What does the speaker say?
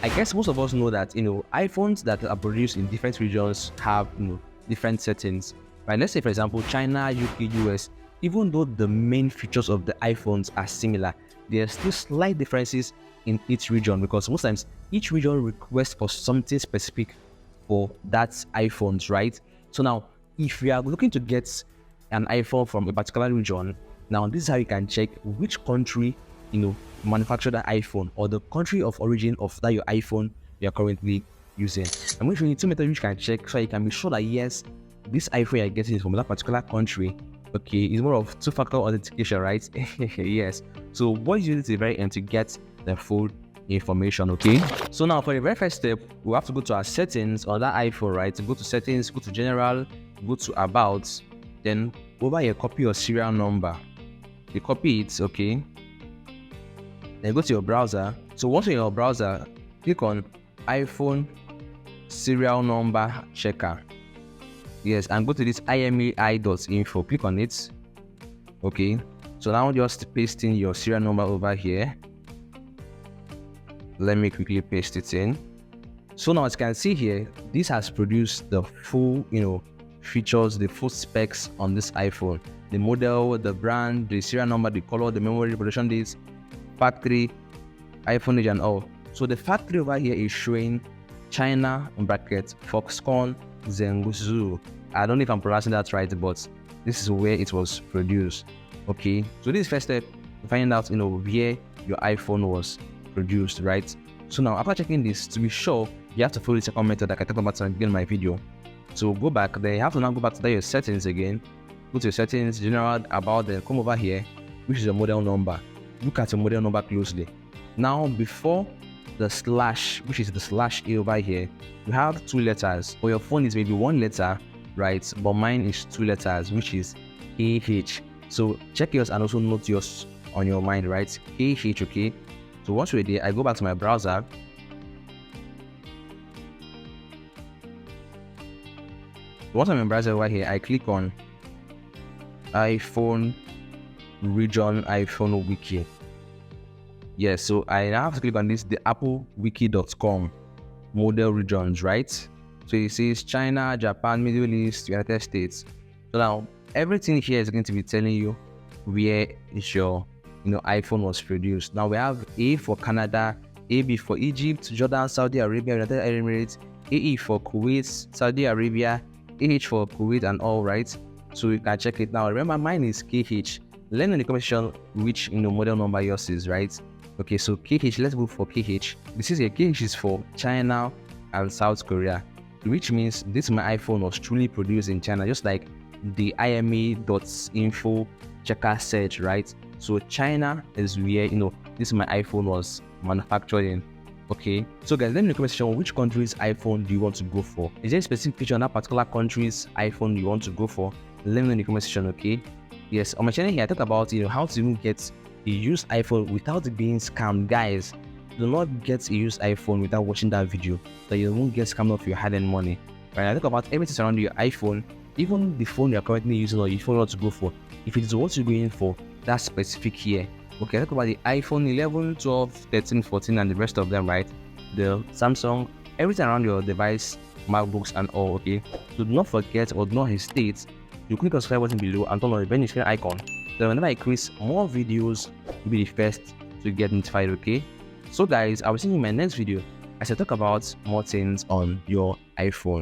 I guess most of us know that iPhones that are produced in different regions have different settings. Right? Let's say for example China, UK, US. Even though the main features of the iPhones are similar, there are still slight differences in each region because most times each region requests for something specific for that iPhones, right? So now, if you are looking to get an iPhone from a particular region, now this is how you can check which country manufactured that iPhone or the country of origin of that your iPhone you are currently using. I'm going to show you two methods which you can check so you can be sure that yes, this iPhone you're getting is from that particular country. Okay, it's more of two-factor authentication, right? Yes. So what you need is very end to get the full information. Okay, so now for the very first step, we have to go to our settings on that iPhone, right? To go to settings, go to general, go to about, then over here copy your serial number. You copy it, okay, then go to your browser. So once you're in your browser, click on iPhone serial number checker. Yes, and go to this imei.info. Click on it. Okay, so now just paste in your serial number over here. Let me quickly paste it in. So now as you can see here, this has produced the full features, the full specs on this iPhone: the model, the brand, the serial number, the color, the memory, production dates, factory, iPhone age and all. So the factory over here is showing China in brackets Foxconn Zhengzhou. I don't know if I'm pronouncing that right, but this is where it was produced. Okay, so this is first step to find out where your iPhone was produced, right? So now after checking this, to be sure, you have to follow the second method that I talked about at the beginning of my video. So go back there, you have to now go back to your settings again. Go to your settings, general, about, then come over here, which is your model number. Look at your model number closely. Now before the slash, which is the slash A over here, you have two letters. For your phone is maybe one letter, right? But mine is two letters, which is KH. So check yours and also note yours on your mind, right? KH, okay? So once we're there, I go back to my browser. Once I'm in browser over here, I click on iPhone region, iPhone wiki. Yes, so I now have to click on this, the applewiki.com model regions, right? So it says China, Japan, Middle East, United States. So now everything here is going to be telling you where is your iPhone was produced. Now we have A for Canada, AB for Egypt, Jordan, Saudi Arabia, United Arab Emirates, AE for Kuwait, Saudi Arabia, AH for Kuwait and all, right? So you can check it now. Remember, mine is KH. Let me know in the comment section which model number yours is, right? Okay, so KH, let's go for KH. This is a KH is for China and South Korea, which means this my iPhone was truly produced in China, just like the IME.info checker said, right? So China is where this my iPhone was manufactured in. Okay, so guys, let me know in the comment section which country's iPhone do you want to go for. Is there a specific feature on that particular country's iPhone you want to go for? Let me know in the comment section. Okay, yes, on my channel here I talk about how to even get a used iPhone without being scammed. Guys, do not get a used iPhone without watching that video, so you won't get scammed of your hard-earned money. Right, I talk about everything surrounding your iPhone, even the phone you're currently using or your phone you want to go for. If it is what you're going for, that's specific here. Okay, talk about the iPhone 11, 12, 13, 14 and the rest of them, right? The Samsung, everything around your device, MacBooks and all. Okay, so do not forget or do not hesitate to click on the subscribe button below and turn on the bell notification icon, so whenever I create more videos, you'll be the first to get notified. Okay, so guys, I will see you in my next video as I talk about more things on your iPhone.